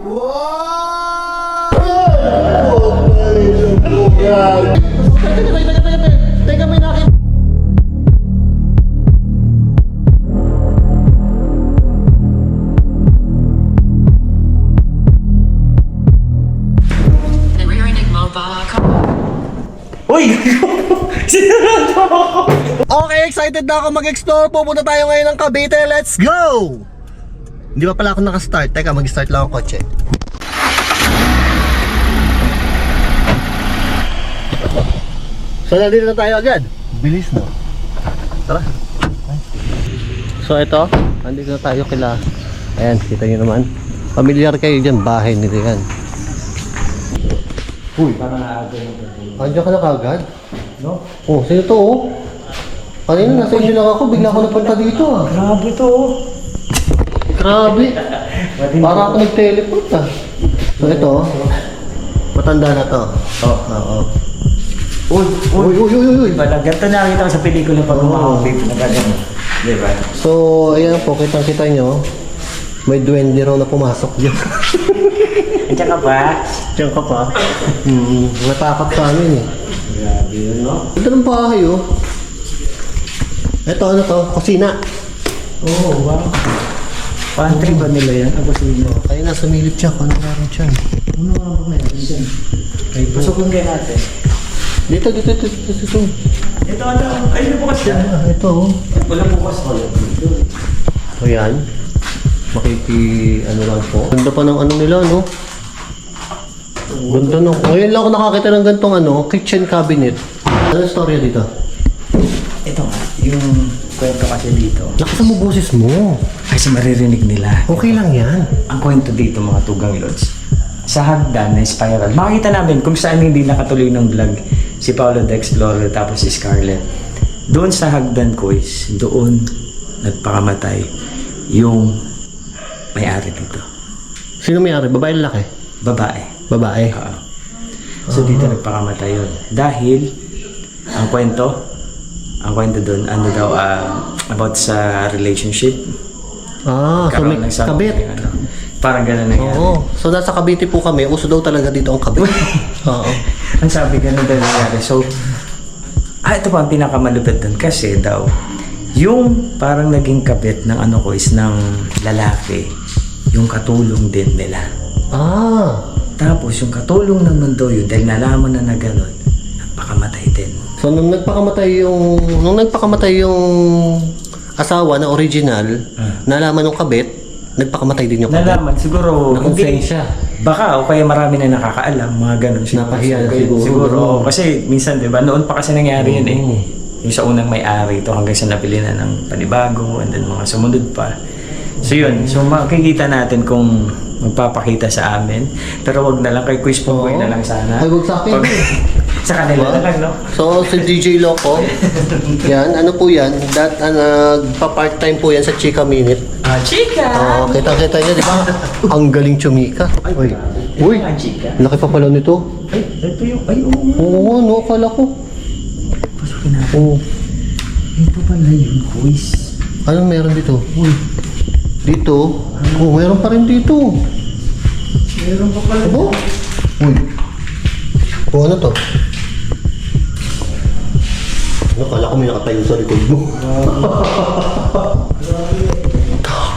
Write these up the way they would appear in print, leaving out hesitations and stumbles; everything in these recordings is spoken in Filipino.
Teka, may nakita. Uy! Sinunod mo ako! Okay, excited na ako mag-explore. Pupunta tayo ngayon ng Cavite. Let's go! Hindi pa pala ako nakastart. Teka, mag-start lang ang kotse. So, nandito na tayo agad. Bilis, no? Tara. So, ito. Nandito na tayo kila. Ayan, kita nyo naman. Familiar kayo dyan. Bahay nila yan. Uy. Andiyan ka na kagad? No? Oh, sino to, oh? Kanina nasa inyo lang ako. Bigla ako napunta dito, ah. Grabe to, oh. Grabe. Para ako nag-teleport, ah. So, ito. Matanda na to. Oo. Uy. Diba, ganito nakita ko sa pelikula pag umahawig na gagano. Diba? So, ayan po, kitang-kita nyo. May duwende raw na pumasok dyan. Andiyan ka ba? Diyan ka pa. Natakot sa amin, eh. Grabe yun, no? Ito ng bahay, oh. Ito, ano to? Kusina. Oo, wow. Pantry ba nila yan? Ako sino? Kaya na, sumilip siya. Ano meron siya? Ano nga ba meron dyan? Pasukin kayo natin. Dito. Ito, ano? Ay, may bukas dyan. Ito, oh. Wala bukas ko. So yan, ano lang po. Ganda pa ng ano nila, no? Ganda no. Ngayon lang ako nakakita ng gantong kitchen cabinet. Ano storya dito? Ito nga, yung kwento kasi dito. Lakas mo boses mo. Kasi maririnig nila. Okay lang yan. Ang kwento dito mga tugang lods, sa hagdan na spiral, makikita namin kung saan hindi nakatuloy ng vlog si Paolo the Explorer tapos si Scarlett. Doon sa hagdan ko is, doon nagpakamatay yung may-ari dito. Sino may-ari? Babae lalaki? Babae. Babae? Oo. So dito nagpakamatay yun. Dahil, ang kwento doon, about sa relationship. So may Karoon ng something, kabit. Parang gano'n na yan. Oo. So nasa Cavite po kami, uso daw talaga dito ang kabit. Oo. Ang sabi gano'n daw nangyari. So, ito pa ang pinakamalupit doon kasi daw, yung parang naging kabit ng ko is ng lalaki, yung katulong din nila. Tapos yung katulong naman daw yun, dahil nalaman na gano'n, nagpakamatay din. So nung nagpakamatay yung asawa na original, nalaman ng kabit, nagpakamatay din yung kabit. Nalaman, siguro, Nakonsensya. Baka o kaya marami na nakakaalam, mga ganun. Napahiya na siguro. Siguro, kasi minsan, di ba, noon pa kasi nangyari yun eh. Yung sa unang may-ari ito hanggang sa napili na ng panibago and then mga sumunod pa. So yun, so makikita natin kung magpapakita sa amin. Pero wag na lang, kay Quiz Pongoy na lang sana. Ay, wag sa akin. Sa kanila na lang, no? So, si DJ Loco, yan, ano po yan, nagpa-part-time po yan sa Chika Minute. Chika! Kita-kita niya, di ba? Ang galing chumika. Uy, Ang chika. laki pa pala nito. Ay, ito yung, ay, oo. Oo, no, akala ko. Pasukin natin. Oo. Ito pala yung Quiz. Anong meron dito? Uy, dito? Meron pa rin dito. Meron pa pala. Abo? Uy. Ano to? Kala ko may nakatayo sa likod mo.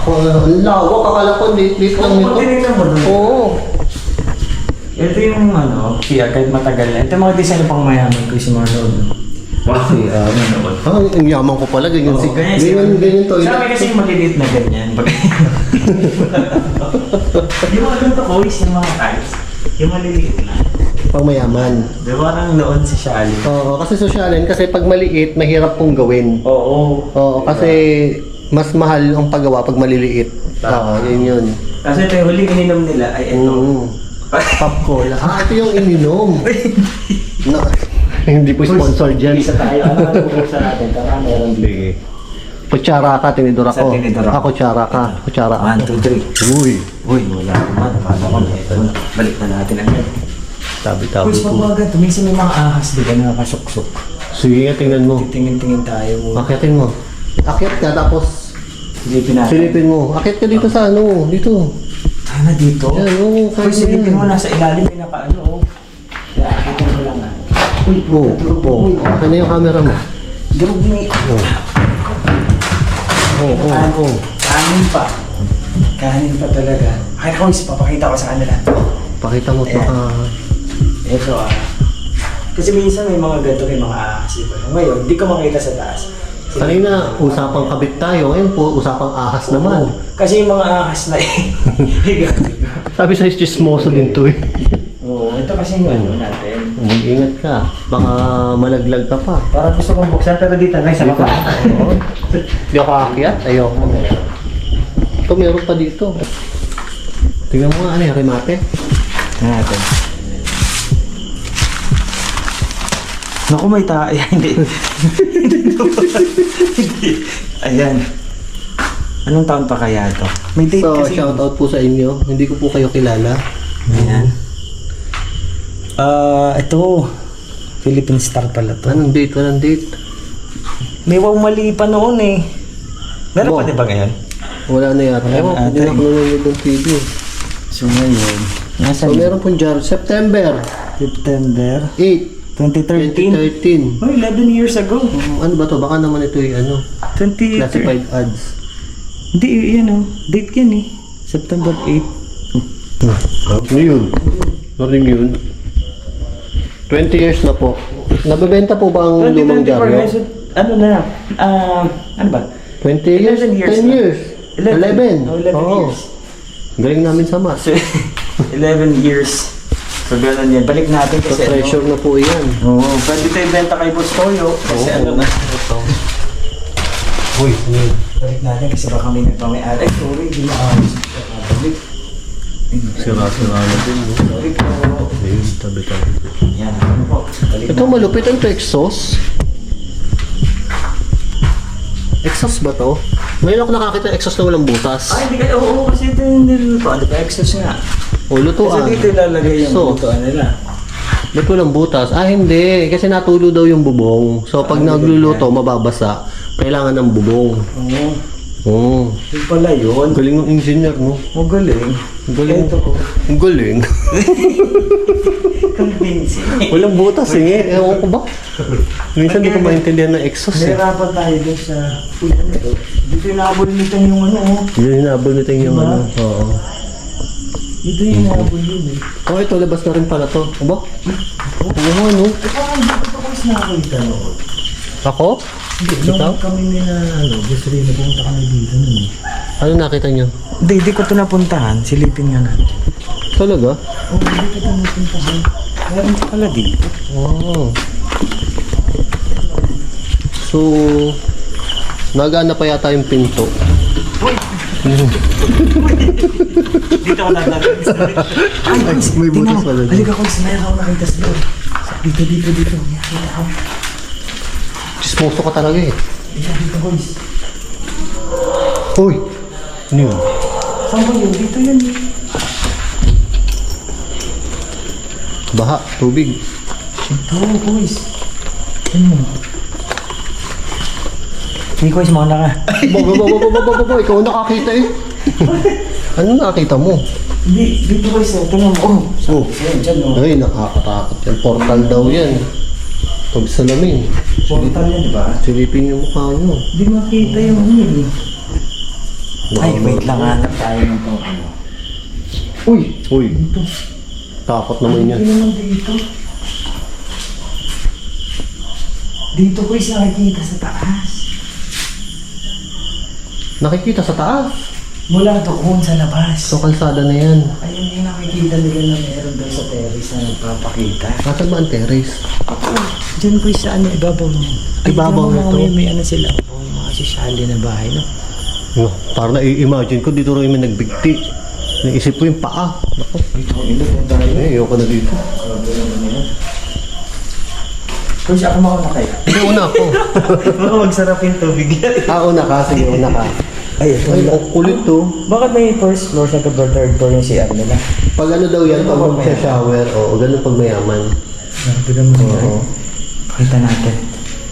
Ang lawak, akala ko late lang nito. Tinignan mo doon. Oo. Ito yung kaya kahit matagal na. Ito yung mga design pang mayaman ko si Marlon. Kasi Ang yaman ko pala, ganyan si... Ganyan to. Sabi kasi yung maliliit na ganyan. Yung mga ganito ko is yung mga tiles. Yung maliliit na. Pang mayaman. Di ba parang noon si Shali? Oo, kasi sosyalin, kasi pag maliit, mahirap pong gawin. Oo. Oo, kasi mas mahal ang paggawa pag maliliit. Oo, yun. Kasi ito yung huling ininom nila ay ito. Pop cola. Ito yung ininom. Hindi po sponsor dyan. Isa tayo. Ano bubuksan natin? Tara, meron dito. Kutsara ka, tinidor ako. Sa tinidor ako. Kutsara ka. Kutsara ako. 1, 2, 3. Uy, wala naman. Paano ko na ito? Balik na natin agad. Tabi-tabi Uy, po. pag agad, minsan may mga ahas, di ba, nakakasuksok. Sige, tingnan mo. Tingin-tingin tayo. Akyatin mo. Akyat ka, tapos Silipin natin. silipin mo. Akyat ka dito sa dito. Sana dito. Yan, oo, Uy, silipin mo nasa ilalim may nakaano, oh. Kaya, kita mo lang ah. Uy, Oo. Ano yung camera mo? Durog ni... Oo. Kanin pa. Kanin pa talaga. Kaya ko, papakita ko sa kanila. Pakita mo ito. Ito ah. Kasi minsan may mga ganito, may mga ahas. Diba? Ngayon, hindi ko makita sa taas. Kanina, usapang kabit tayo. Ngayon po, usapang ahas naman. Kasi yung mga ahas na Sabi sa chismoso din to eh. Oo, ito kasi yung ano natin. Mag-ingat ka. Baka malaglag ka pa. Parang gusto kong buksan pero dito na isa pa. Oo. Hindi ako aakyat. Ayoko mo. Ito, meron pa dito. Tingnan mo nga, ano yung remate? Natin. Naku, may tayo. Hindi. Ayan. Anong taon pa kaya ito? May date So, kasi. shout out po sa inyo. Hindi ko po kayo kilala. Ayan. Ito. Philippine Star pala to. Anong date? Walang date. May wow mali pa noon eh. Meron Wow. pa di ba ngayon? Wala na yata. Wala Ewan, na hindi ata na ako nanonood ng TV. So ngayon. Nasa So, meron pong jar. September September 8, 2013. 2013. Oh, 11 years ago. Ano ba to? Baka naman ito yung ano, 20... classified ads. Hindi, yan oh. Date yan eh. September 8. Ano yun? Ano yun? 20 years na po. Nabebenta po ba ang lumang 2024 dyaryo? guys. Ano na? Ano ba? 20 years? 11 years 10 na. years? 11? 11 Oo. years. Galing namin sa math. So, 11 years. So, gano'n yan. Balik natin So, kasi treasure na po yan. Oo, pwede tayo benta kay Boss Toyo. Kasi ano na. Ito. Uy, yun. Balik natin kasi baka may nagpamay-ari. Ay, sorry. Hindi maayos. Balik. Sira-sira na din. No? Sorry po. Ayun, tabi-tabi. Yan. Ano po? Balik Ito malupit ang exhaust. Exhaust ba to? Ngayon ako nakakita ng exhaust na walang butas. Ay, hindi ka. Oo, kasi ito yung nilutuan. Di ba? Exos nga. O, lutuan. Kasi dito ilalagay yung Exhaust. lutuan nila. Ba't walang butas? Ah, hindi. Kasi natulo daw yung bubong. So, pag nagluluto, mababasa. Kailangan ng bubong. Oo. Oo. Yung pala yun. Ang galing ng engineer, no? Magaling. Ang galing. Ito ko. Ang galing. Convincing. Walang butas eh. Ewan ko ba? Minsan di ko maintindihan ng exhaust eh. Nahirapan tayo dun sa... Uy, ano ito? Dito yung nakabulitan yung ano. Oh. Yun yung nabunitin yung Diba? ano. Oo. Dito yung nakabulitan eh. Oh, ito, labas na rin pala to. Aba? Oo, ano? Parang dito ko kasi nakakita noon. Ako? Hindi, Ikaw? nung kami nila, gusto rin napunta kami dito nun eh. Ano nakita nyo? Hindi ko ito napuntahan. Silipin nga natin. Talaga? Oo, hindi ko ito napuntahan. Meron ka pala dito. Oh. So, nagana pa yata yung pinto. Dito ako nagdadaan. Ay, may butas pala dito. Halika ko, meron ako nakita sa loob. Dito. Nakita ako. Chismoso ka talaga eh. Dito, boys. Uy! Ano yun? Saan ba yun? Dito yun. Baha, tubig. Ito, boys. Ano? Hindi ko ismana ka. Bo, ikaw ang nakakita eh. Ano nakakita mo? Hindi, dito boys. Tingnan mo. Oh, Oh. ayan, dyan o. Ay, nakakatakot yan. Portal daw yan. Pag salamin. Portal yan, di ba? Silipin yung mukha nyo. Hindi makita yung ano eh. Ay, wait lang. Hanap tayo ng pang ano. Uy! Uy, takot naman yan. Hindi naman dito. Dito boys, nakikita sa taas. Nakikita sa taas. Mula doon sa labas. So, kalsada na yan. Ayun yung nakikita nila na meron doon sa terrace na nagpapakita. Nasaan ba ang terrace? Diyan po sa ano, ibabaw niyan. Ibabaw tignan mo, nito? May ano sila. Oh, mga sosyali na bahay, no? No, parang na-imagine ko dito rin may nagbigti. Naisip ko yung paa. Naku, Ito, ilo po tayo. ayoko na dito. Kung siya ako mauna kayo. Hindi, una ako. Baka magsarap yung tubig yan. Una ka. Sige, una ka. Ay, Ay, ang kulit to. bakit may first floor sa third floor yung CR nila? Pag ano daw yan, pag mag-shower, o ganun pag mayaman. Tignan mo Oo. yan. Pakita natin.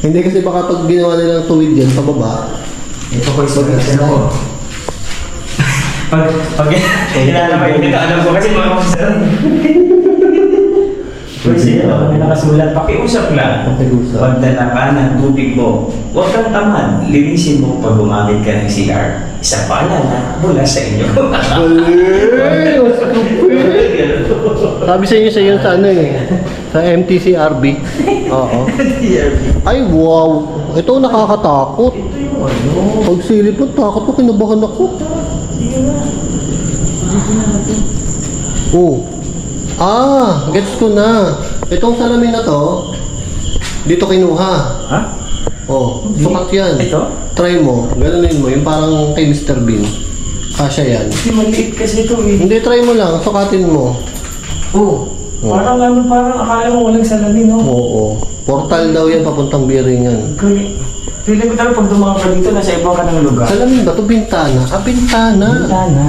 Hindi kasi baka pag ginawa nilang tuwid yan, pababa. Ito ko isa. Ito ko. Pag ilalabay dito, alam ko kasi mga officer. Kasi may nakasulat, pakiusap lang. Pakiusap. Pagdala ka ng tubig mo, huwag kang tamad. Linisin mo pag gumamit ka ng CR. Isa paalala mula sa inyo. Sabi sa inyo sa ano eh, sa MTCRB. Oo. Ay wow, ito nakakatakot. Pag silip mo, takot ko, kinabahan ako. Oh. Gets ko na. Itong salamin na to, dito kinuha. Ha? Oh, sukat yan. Ito? Try mo, ganunin mo, yung parang kay Mr. Bean. Kasya yan. Hindi, maliit kasi ito eh. Hindi, try mo lang, sukatin mo. Parang akala mo walang salamin, no? Oo. Portal daw yan, papuntang Biringan. Feeling ko talaga pag dumaan ka dito, nasa ibang ka ng lugar. Salamin ba to? Bintana? Bintana. Bintana.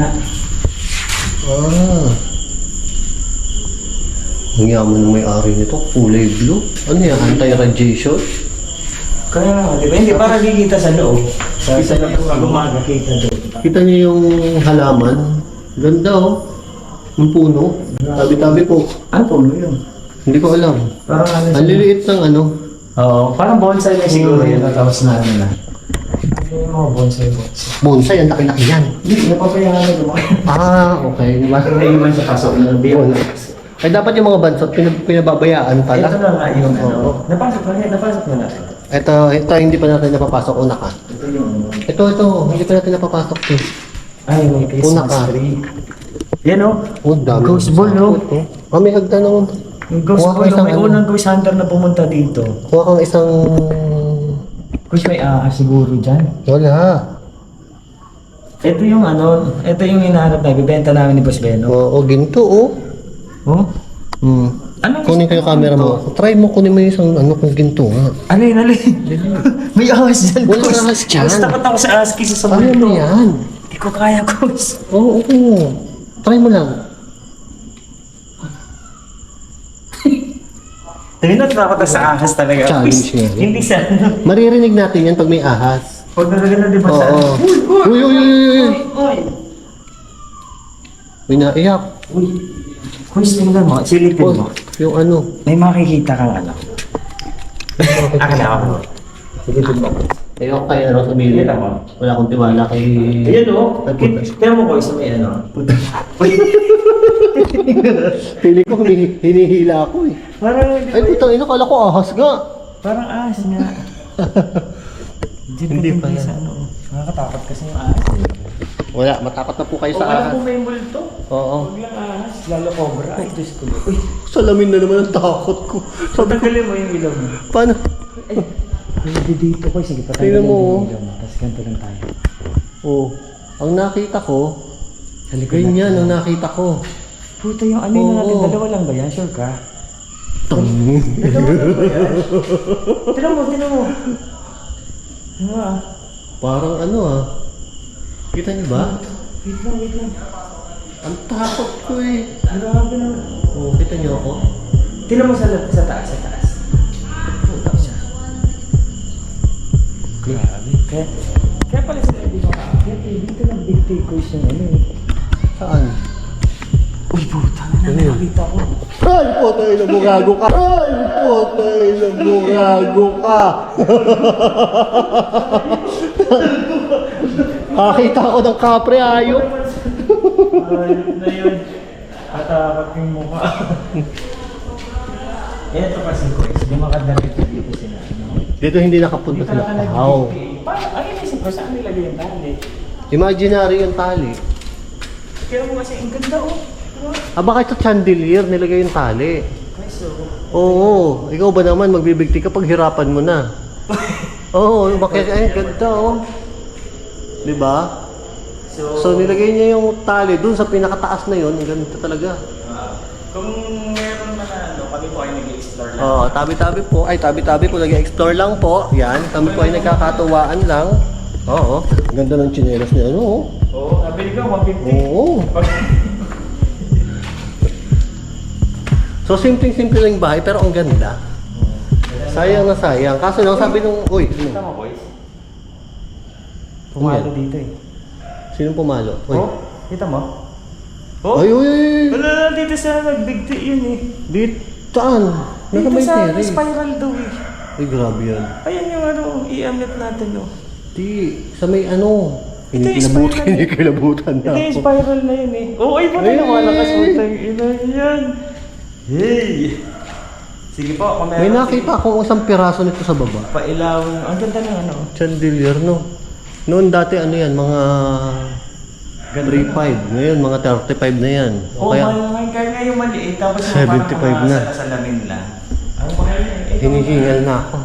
Ang yaman ng may-ari nito, kulay blue. Ano yan, anti-radiation? Kaya, di ba? Hindi para kikita sa loob. Sa loob pag umaga, kita doon. Kita niyo yung halaman. Ganda oh. Yung puno. Tabi-tabi po. Ano po yun? Hindi ko alam. Parang ano Ang liliit ng ano. Oo, parang bonsai na siguro yun. Tapos na ano na. Ano yung mga bonsai? Bonsai, ang laki-laki yan. Hindi, napapayahan na lumaki. Okay. Naiwan sa pasok na biyon. Ay dapat yung mga bansot, pinababayaan pala. Ito na nga yung ano. Napasok na natin. Ito hindi pa natin napapasok. Una ka. Ito yung Ito, hindi pa natin napapasok to. ay, may Una Christmas ka. tree. Yan o. Oh, dami. Ghost ball, no? May hagdan naman. Yung ghost Kuha ka ball, isang may ano. unang ghost hunter na pumunta dito. Kuha kang isang... Kuis may siguro dyan. Wala. Ito yung ano, ito yung hinahanap na, ibibenta namin ni Boss Beno. Oo, ginto oh. Oh? Anong Kunin ko yung camera mo. Try mo, kunin mo yung isang ano kung ginto nga. Alin. May ahas dyan. Wala Boss. ahas dyan. Mas takot ako sa ahas kisa sa Ano multo. mo yan? Hindi ko kaya, Boss. Oo. Try mo lang. Tingin na takot sa ahas talaga. Challenge Boss. yan. Hindi sa ano. Maririnig natin yan pag may ahas. Huwag nalagyan na di ba sa ano? Oo. Uy. May naiyak. Uy. Kuis, tingnan mo. Silipin mo. Yung ano. May makikita kang ano. Akin na ako. Silipin mo. Ayoko kayo na sabihin. Kita mo. Wala akong tiwala kay... Ayan o. Tingnan mo ko isa may ano. Pili ko hinihila ako eh. Parang Ay putang ina, kala ko ahas nga. Parang ahas nga. Hindi pa yan. Sa ano. Nakakatakot kasi yung ahas. Wala, matakot na po kayo sa Wala ahas. po may multo. Oo. Huwag lang ahas. Lalo cobra. Ay, Diyos ko. Uy, Salamin na naman ang takot ko. Sabi ko, tagalin mo yung ilaw mo. paano? Ay, dito ko. Sige, Tingnan patanggalin mo, mo oh. yung ilaw mo. Tapos ganito lang tayo. Oh, ang nakita ko, Sa likod ganyan natin. ang nakita ko. Puta yung ano yun natin. Oo. Dalawa lang ba yan? Sure ka? Tang. Dalawa lang ba yan? Tinan mo. Tinan mo ah. Parang ano ah. Kita niyo ba? Wait lang. Ang takot ko eh. Grabe na. Oh, kita niyo ako? Tinan mo sa taas. Puta siya. Grabe. Kaya pala sila hindi makakakit eh. Dito lang big takeaways yung ano eh. Saan? Uy, puta na Ano yun? nakakita ko. Ay, potay na bugago ka! Ay, potay na bugago ka! Nakakita ako ng kapre, ayok. Ayun na yun. Katakot yung mukha. Ito kasi ko is, di makadalit dito sila. Dito hindi nakapunta sila. Wow. Ayun isip ko, saan nilagay yung tali? Imaginary yung tali. Kaya mo kasi, ang ganda oh. Baka ito chandelier, nilagay yung tali. Kaso, Oo, ikaw ba naman magbibigti kapag hirapan mo na? Oo, bakit? Ay, ganda oh. Diba? So nilagay niya yung tali dun sa pinakataas na yun, ang ganda talaga. kung meron na ano, kami po ay nag-explore lang. Oo, tabi-tabi po. Ay, tabi-tabi po. Nag-explore lang po. Yan, kami po ay nagkakatuwaan lang. Oo, ang ganda ng tsinelas niya. Ano? Oh. Oo, nabili ko, 150. Oo. So, simpleng-simple lang yung bahay, pero ang ganda. Sayang na sayang. Kaso lang sabi nung, uy, Kita ano? mo boys? Pumalo dito eh. Sinong pumalo? Uy. Oh, Kita mo? Oh? Ay, uy, uy. Wala, dito sa nagbigti yun eh. Dito, saan? Nasa Dito may sa terrace. spiral daw eh. Ay, grabe yan. Ayan yung ano, i-amlet natin oh. Di, sa may ano. Ito yung spiral. Kinikilabutan na Ito yung ako. spiral na yun eh. Oh, ay, buta Ay! na malakas utang. Ina yan. Hey! Sige po, kung May meron. nakita akong isang piraso nito sa baba. Pailawin. Ang ganda ng ano. Chandelier, no? Noon dati ano yan, mga 3.5. Ngayon, mga 35 na yan. O Oh, kaya, kaya nga yung maliit. Tapos yung 75 parang na. sa salamin lang. Ano ba kayo? hinihingal na ako.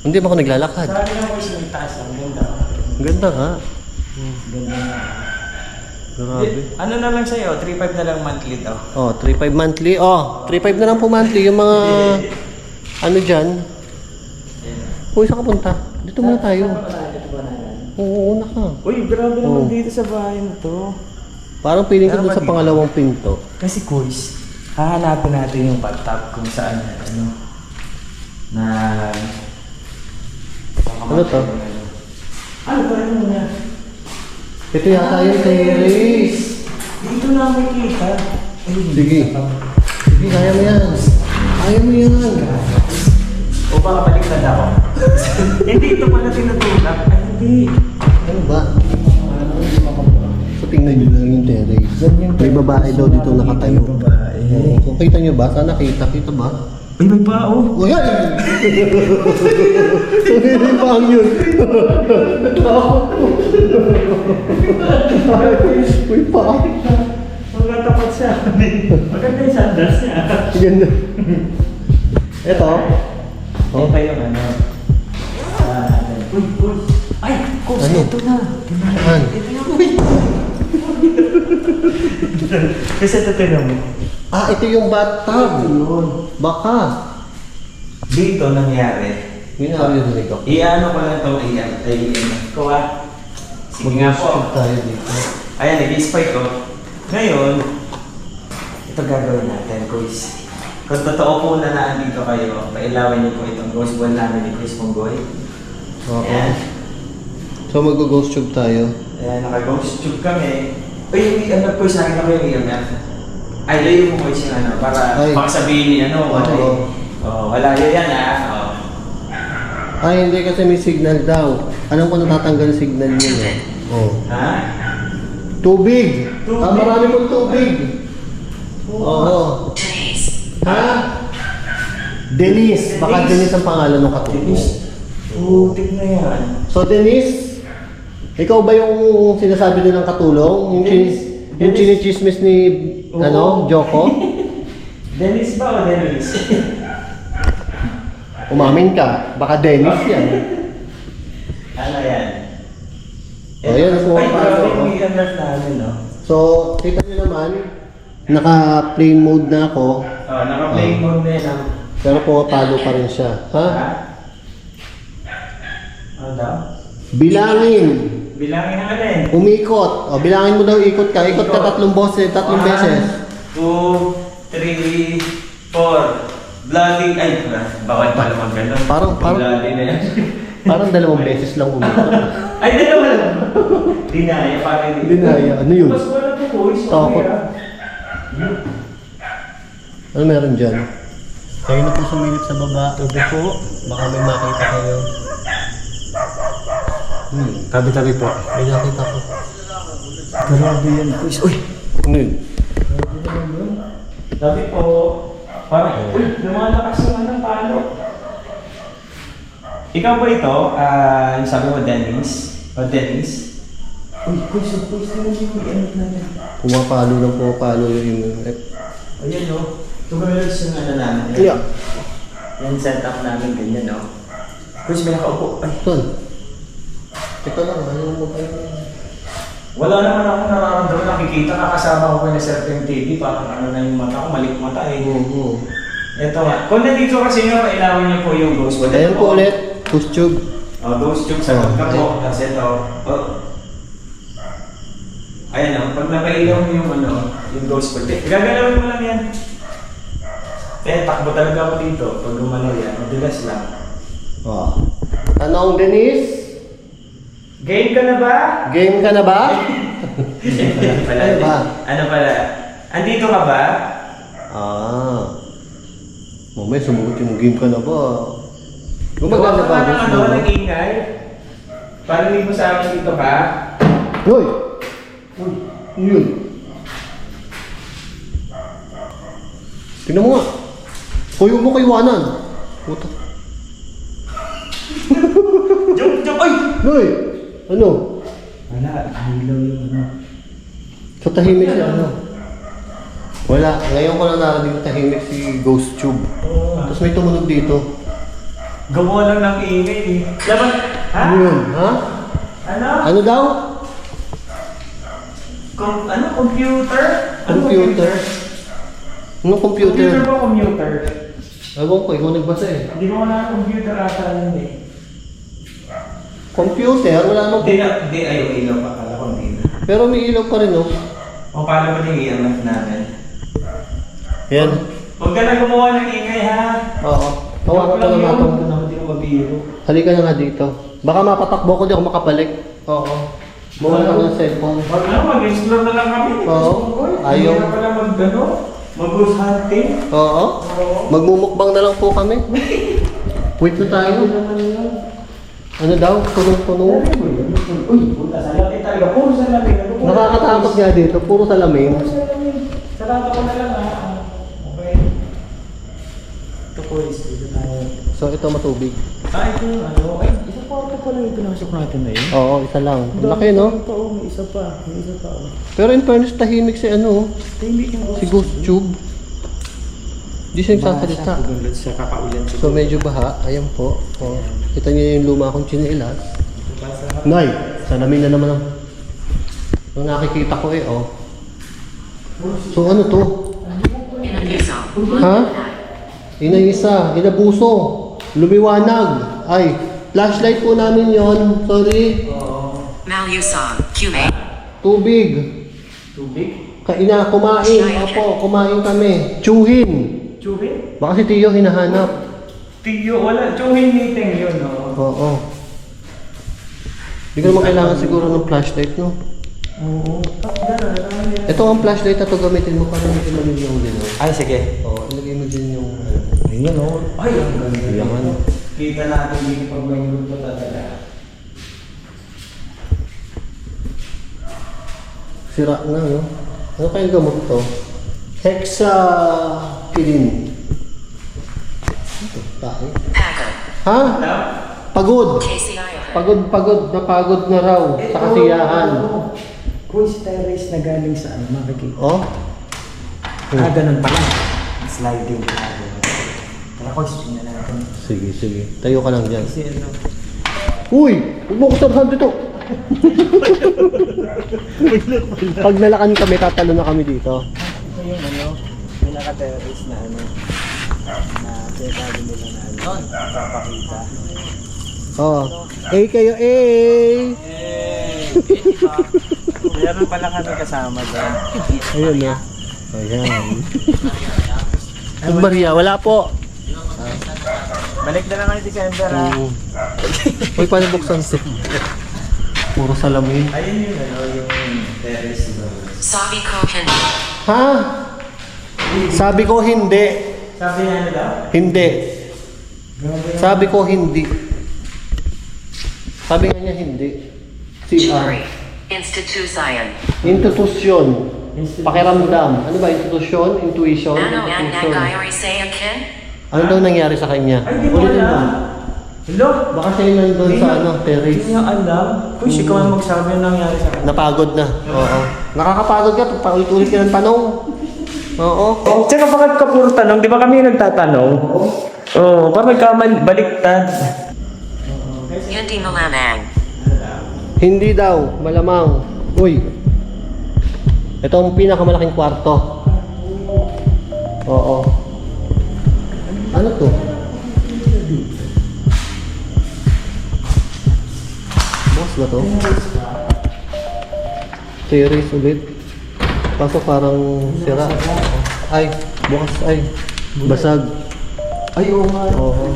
Hindi ba ako naglalakad? Sabi ng voice may taas lang. Ganda. Ang ganda nga. Ganda nga. Grabe. Ano na lang sa'yo? 3.5 na lang monthly daw. Oh, 3.5 monthly. Oh, 3.5 na lang po monthly. Yung mga, ano dyan. Uy, saan ka punta? Dito muna tayo. Oo, una ka. Uy, grabe naman Oh. dito sa bahay na to. Parang feeling ko dun sa pangalawang pinto. Kasi guys, hahanapin natin yung bathtub kung saan ano na Ano to? Ano ba yun muna? Ito yata yung terrace. Dito na makikita. Sige. Sige, kaya mo yan. Kaya mo yan. O baka baliktad ako. Hindi ito pala tinutulak. Ay, hindi. Ano ba? So, tingnan nyo lang yung terrace. May babae daw dito nakatayo. Babae. Oo. Kung kita nyo ba? Sana kita. Kita ba? Ay, may pao. O yan! Hindi pa ang yun. Uy pa. Magkatapat siya. Maganda yung sandas niya. Ganda. Ito. Oh, pa yung ano. Uy, uy. Ay, Kos, Ano? ito na. Saan? Ito yung uy. Kasi ito tinan mo. Ah, ito yung bathtub. Baka. Dito nangyari. Yun ang narinig ako. Iano ko lang itong iyan. Ko ah. Sige nga po. Mag-skip tayo dito. Ayan, nag-spike ko. Ngayon, ito gagawin natin, Kuis. Kung totoo po na naandito kayo, pailawin niyo po itong ghost ball namin ni Chris Ponggoy. Okay. Ayan. So mag-ghost tube tayo. Ayan, naka-ghost tube kami. Uy, ano Kuis, nakita ko yung EMF. Ay, layo mo Kuis yung ano, para Ay. baka sabihin ni ano, okay. Oo. Oh, wala yun yan ah. Oh. Ay, hindi kasi may signal daw. Alam ko natatanggal yung signal yun eh. Oh. Ha? Tubig! Tubig. Ah, marami pong tubig! Oo. Ha? Denise! Baka Denise ang pangalan ng katubo. Putik na yan. So Denise, ikaw ba yung sinasabi nilang katulong? Yung, yung chinichismis ni ano, Joko? Dennis ba o Dennis? Umamin ka. Baka Dennis yan. Ano yan? Oh, yan, Ay, pumapasok, grabe oh. yung EMF namin, no? So, kita niyo naman, naka-plane mode na ako. Oh, naka-play mode na yan. ah. Pero pumapalo pa rin siya. Ha? Ha? Ano daw? Bilangin. Bilangin na natin. Umikot. O, bilangin mo daw ikot ka. Ikot ka tatlong beses. 1, 2, 3, 4. Bloody, ay, bawal pala mag-ganon. Parang- Bloody na yan. Parang 2 beses lang umikot. Ay, dalawa lang. Dinaya, parang Dinaya, ano yun? Mas wala po, boys. Takot. Ano meron dyan? Kayo na po sumilip sa baba. Tubi po. Baka may makita kayo. Tabi-tabi po. May nakita ko. Grabe yan, boys. Uy! Ano yun? Tabi po. Parang, uy, lumalakas yung anong palo. Ikaw ba ito? Yung sabi mo, Dennis? O Dennis? Uy, boys, naman yung ano natin. Pumapalo ng pumapalo yung Ayan o. Tumalas yung ano namin. Yeah. Yung setup namin ganyan o. Boys, may nakaupo. Ay, Son. Ito lang. Ano mo kayo? wala naman akong nararamdaman. Nakikita kakasama ko kayo na certain TV. Parang ano na yung mata ko, malik mata eh. Oo. Ito nga. Kung nandito kasi nga, pailawin niyo po yung ghost ball. Ayan po ulit. Push tube. Ghost tube sa ka po. Tapos ito. Ayan o. Pag napailaw mo yung ano, yung ghost ball. Gagalawin mo lang yan. Takbo talaga ako dito. Pag gumalaw yan, madulas lang. Oh. Tanong Denise. Game ka na ba? Game ka na ba? Ano ba? Ano pala? Andito ka ba? Mamaya sumugot yung game ka na ba? Gumagana ba? Nag-ingay? Parinig mo sa amin dito ka? Hoy! Uy! Yun! Tingnan mo nga! Kuyo mo kaywanan! Puta! Jump! Ay! Hoy! Ano? Wala, hilaw yung ano. So tahimik siya ano? Wala. Ngayon ko lang narinig na tahimik si Ghost Tube. Oo nga. Tapos may tumunog dito. Gawa lang ng ingay eh. Laban! Ha? Ano yun? Ha? Ano? Ano daw? Computer? Computer? Anong computer? Computer ba computer? Ewan ko, ikaw nagbasa eh. Hindi mo na computer ata yun eh. Computer? Wala namang... Hindi, ayaw ilaw pa kala ko hindi na. Pero may ilaw pa rin oh. O paano ba yung EMF namin? Yan. Huwag ka na gumawa ng ingay ha. Oo. Tawakan ko naman itong... Hindi ko mabiro. Halika na nga dito. Baka mapatakbo ko, di ako makabalik. Oo. Mawala ka ng cellphone. Huwag na, mag-explore na lang kami. Oo. Ayaw. Hindi na pala mag-ghost hunting. Oo. Magmumukbang na lang po kami. Wait na tayo. Ano daw? Punong-puno. Uy, puta, salamin talaga. Puro salamin. Nakakatakot nga dito. Puro salamin. Puro salamin. Sarado ko na lang ha. Okay. Ito po is dito tayo. So ito matubig. Ito yung ano. Ay, isa pa ito pala yung pinasok natin na yun. Oo, isa lang. Ang laki no? May isa pa. May isa pa. Pero in fairness, tahimik si ano. Si Ghost Tube. Di siya nagsasalita. Sa kakaulan So medyo baha. Ayan po. Oh. Kita niyo yung luma kong chinelas. Nay, salamin na naman ang... Ang nakikita ko eh, oh. So ano to? Ha? Inaisa, inabuso, lumiwanag. Ay, flashlight po namin yon. Sorry. Malusog, Cume, Tubig. Tubig? Kumain. Opo, kumain kami. Tsuhin. Tubig? Baka si Tiyo hinahanap. Tiyo, wala. Tsuhin meeting yun, no? Oo. Hindi ko naman kailangan siguro ng flashlight, no? Oo. Ito ang flashlight na to gamitin mo para hindi mali yung din. Ay, sige. Oo, ilagay mo din yung... Ayun, no? Ay, ang ganda. Yaman. Kita natin dito pag may grupo talaga. Sira na, no? Ano kayang gamot to? Hexapilin. Ito, tayo. Packer, Ha? Pagod. KCI, Pagod na raw sa kasiyahan. Cruise terrace na galing sa ano, makikita. Oh? Ganun pala. Sliding pa. Tara ko, tingnan natin. Sige. Tayo ka lang dyan. Kasi ano, Uy! Huwag mo ko sarhan dito! Pag nalakan kami, tatalo na kami dito. ito yung ano, yung naka-terrace na ano, na sinasabi nila na ano, papakita. Oo. A kayo, A! Meron pala kami kasama doon. Ayun na. Ayan. Ang Maria, wala po. Balik na lang kayo December ha. Uy, paano buksan si? Puro salamin. Ayun yung ano, yung terrace doon. Sabi ko hindi. Ha? Sabi ko hindi. Sabi niya ano daw? Hindi. Sabi ko hindi. Sabi nga niya hindi. Jewelry, CR. Institution, Institusyon. Pakiramdam. Ano ba? Institusyon? Intuition? Ano ang Institusyon. nangyayari sa akin? Ano daw nangyari sa kanya? Ay, di mo Ulitin alam. Hello? Baka siya yung nandun sa ano, Hindi terrace. niya alam. Kuy, ikaw ang magsabi yung nangyari sa akin. Napagod na. Oo. Nakakapagod ka. Paulit-ulit ka ng tanong. Oo. Tsaka bakit ka puro tanong? Di ba kami yung nagtatanong? Oo, bakit ka baliktad? Hindi malamang. Hindi daw. Malamang. Uy. Ito ang pinakamalaking kwarto. Oo. Ano to? Boss ba to? Terrace ulit. Kaso parang sira. Ay, bukas ay. Basag. Ay, oo nga. Oo.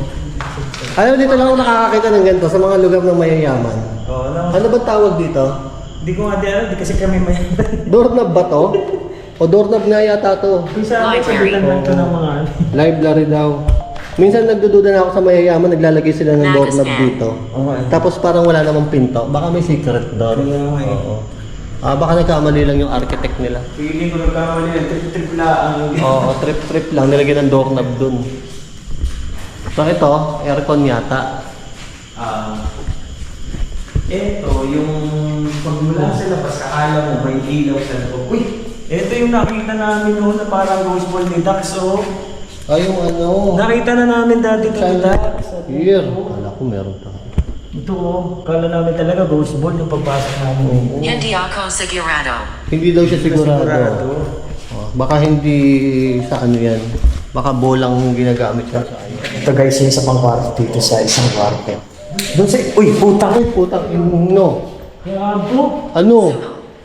Ayaw, dito lang ako nakakakita ng ganito sa mga lugar ng mayayaman. Oo, Ano ba tawag dito? Hindi ko nga alam, di kasi kami may... Doorknob ba to? O doorknob nga yata to. Kung sa akin, sabitan lang to ng mga ano. Library daw. Minsan nagdududa na ako sa mayayaman, naglalagay sila ng doorknob dito. Okay. Tapos parang wala namang pinto. Baka may secret door. Kaya nga eh. Oo. Baka nagkamali lang yung architect nila. Feeling ko nagkamali yan, trip-trip lang. Oo, trip-trip lang. Nilagyan ng doorknob dun. So ito, aircon yata. Ito, yung pagmula sa labas, akala mo may ilaw sa loob. Uy! Ito yung nakita namin noon na parang ghost ball ni Dax, oh. Ay, yung ano. Nakita na namin dati ito ni Dax. Here. Kala ko meron to. Ito, oh. Kala namin talaga ghost ball yung pagpasok namin. Hindi ako sigurado. Hindi daw siya sigurado. Sigurado. Baka hindi sa ano yan. Baka bolang ginagamit siya sa ano. Ito guys, yung isa pang kwarto dito sa isang kwarto. Doon sa... Uy, putang! Ay, putang ino. Gago! Ano?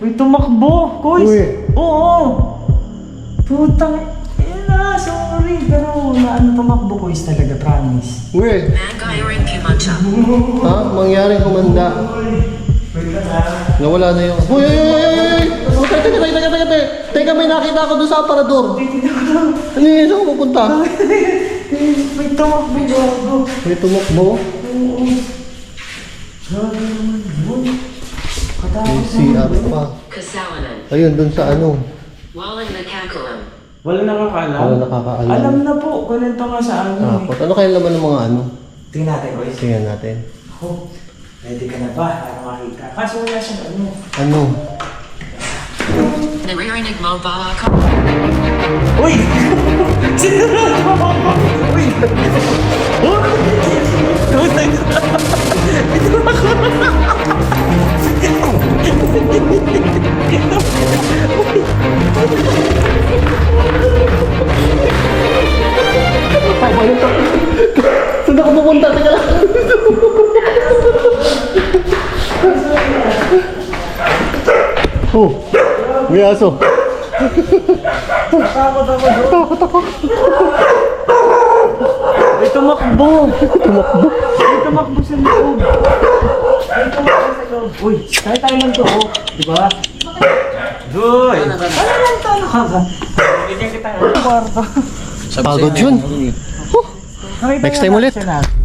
Uy, tumakbo! Kuys! Uy. Oo! Putang... sorry. Pero naano tumakbo, Kuys talaga, promise. Uy, Mangyayring kimacha. ha? Mangyaring kumanda. Nawala na yung... Uy, uy, uy, uy, uy! Oh, teka. Teka, may nakita ako doon sa aparador. Ano yun? Saan ko pupunta? May tumakbo, gago. May tumakbo. Oo. Gago naman yun. May Katakot CR pa. Kasalanan. Ayun, doon sa ano. Walang nakakulam. Wala nakakaalam? Wala nakakaalam. Alam na po, ganito nga sa amin. Tapos, ano kaya laman ng mga ano? Tingnan natin, Kuys. Tingnan natin. Ako, ready ka na ba? Para makita. Kaso wala siyang ano. Ano? Naririnig mo ba ako? Uy! Sinurado mo ako! Uy! Tutay na! Ito ako! Saan ako pupunta? Teka lang. Oh, may aso. Takot ako doon! Takot ako. May tumakbo! Tumakbo. May tumakbo sa loob! May tumakbo sa loob! Uy! Kaya tayo lang to, oh! Diba? Uy! Ano lang to? Ano ka ba? Bigyan kita ng kwarto. Pagod yun. Nakita Next niyo time ulit. reaction natin.